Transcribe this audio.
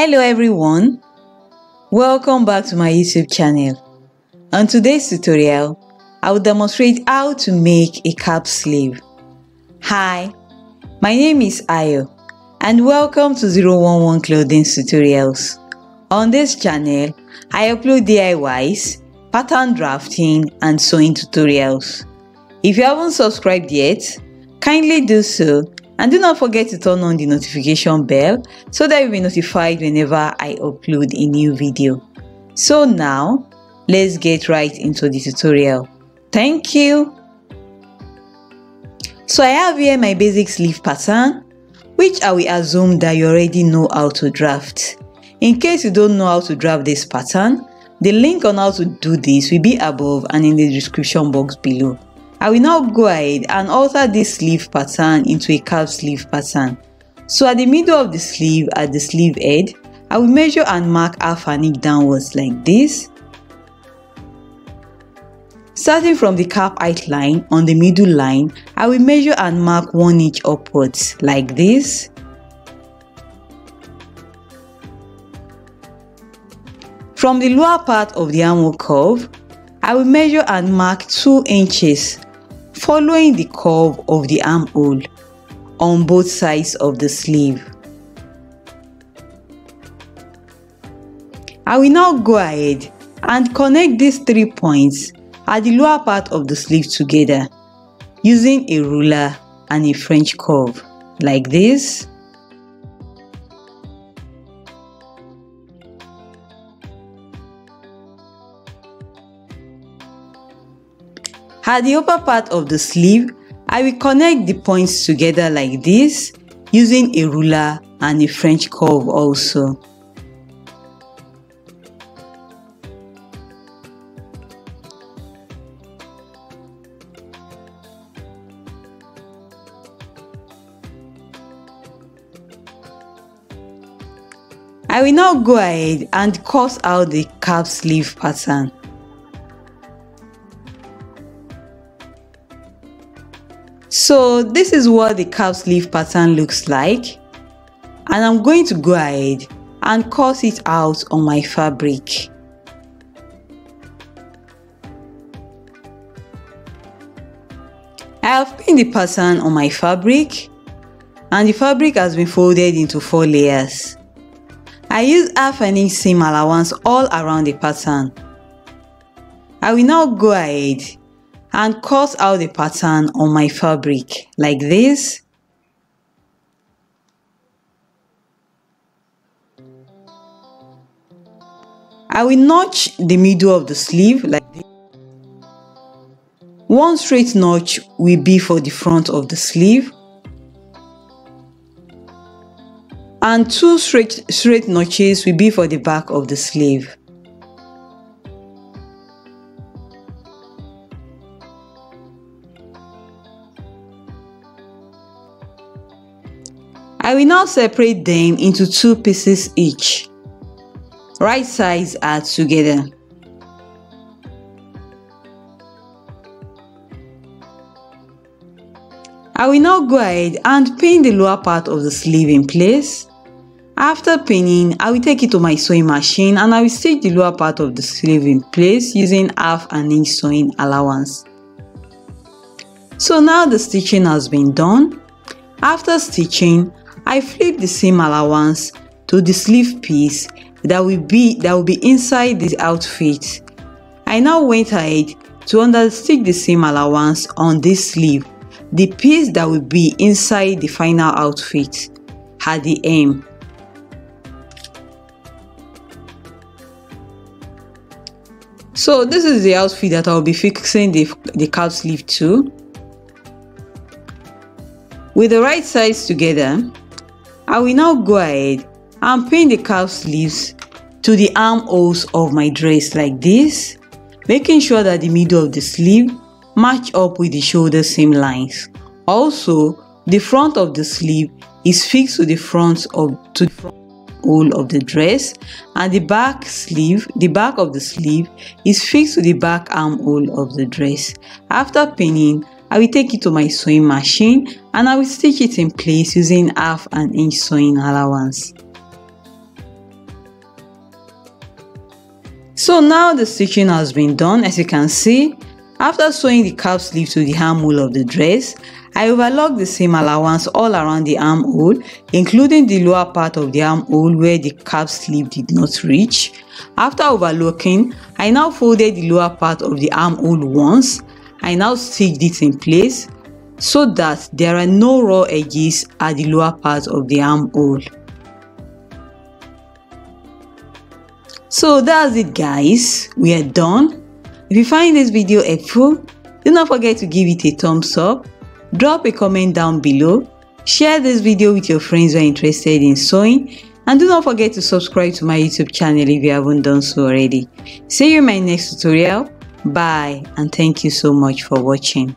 Hello everyone, welcome back to my YouTube channel. On today's tutorial, I will demonstrate how to make a cap sleeve. Hi, my name is Ayo and welcome to 011 Clothings Tutorials. On this channel, I upload DIYs, pattern drafting and sewing tutorials. If you haven't subscribed yet, kindly do so. And do not forget to turn on the notification bell so that you'll be notified whenever I upload a new video. So now, let's get right into the tutorial. Thank you. So I have here my basic sleeve pattern, which I will assume that you already know how to draft. In case you don't know how to draft this pattern, the link on how to do this will be above and in the description box below. I will now go ahead and alter this sleeve pattern into a cap sleeve pattern. So at the middle of the sleeve, at the sleeve head, I will measure and mark half an inch downwards like this. Starting from the cap height line on the middle line, I will measure and mark 1 inch upwards like this. From the lower part of the armhole curve, I will measure and mark 2 inches following the curve of the armhole on both sides of the sleeve. I will now go ahead and connect these 3 points at the lower part of the sleeve together using a ruler and a French curve like this. At the upper part of the sleeve, I will connect the points together like this using a ruler and a French curve also. I will now go ahead and cut out the cap sleeve pattern. So this is what the cap sleeve pattern looks like, and I'm going to go ahead and cut it out on my fabric. I have pinned the pattern on my fabric and the fabric has been folded into 4 layers. I use half an inch seam allowance all around the pattern. I will now go ahead and cut out the pattern on my fabric like this. I will notch the middle of the sleeve like this. 1 straight notch will be for the front of the sleeve and 2 straight notches will be for the back of the sleeve. I will now separate them into 2 pieces each. Right sides are together. I will now go ahead and pin the lower part of the sleeve in place. After pinning, I will take it to my sewing machine and I will stitch the lower part of the sleeve in place using half an inch sewing allowance. So now the stitching has been done. After stitching, I flip the seam allowance to the sleeve piece that will be inside the outfit. I now went ahead to understitch the seam allowance on this sleeve, the piece that will be inside the final outfit at the hem. So this is the outfit that I will be fixing the cap sleeve to. With the right sides together, I will now go ahead and pin the cap sleeves to the armholes of my dress like this, making sure that the middle of the sleeve match up with the shoulder seam lines. Also, the front of the sleeve is fixed to the front hole of the dress, and the back of the sleeve is fixed to the back armhole of the dress. After pinning, I will take it to my sewing machine and I will stitch it in place using half an inch sewing allowance. So now the stitching has been done. As you can see, after sewing the cap sleeve to the armhole of the dress, I overlocked the seam allowance all around the armhole, including the lower part of the armhole where the cap sleeve did not reach. After overlocking, I now folded the lower part of the armhole once. I now stitched it in place so that there are no raw edges at the lower part of the armhole. So that's it, guys. We are done. If you find this video helpful, do not forget to give it a thumbs up, drop a comment down below, share this video with your friends who are interested in sewing, and do not forget to subscribe to my YouTube channel if you haven't done so already. See you in my next tutorial. Bye, and thank you so much for watching.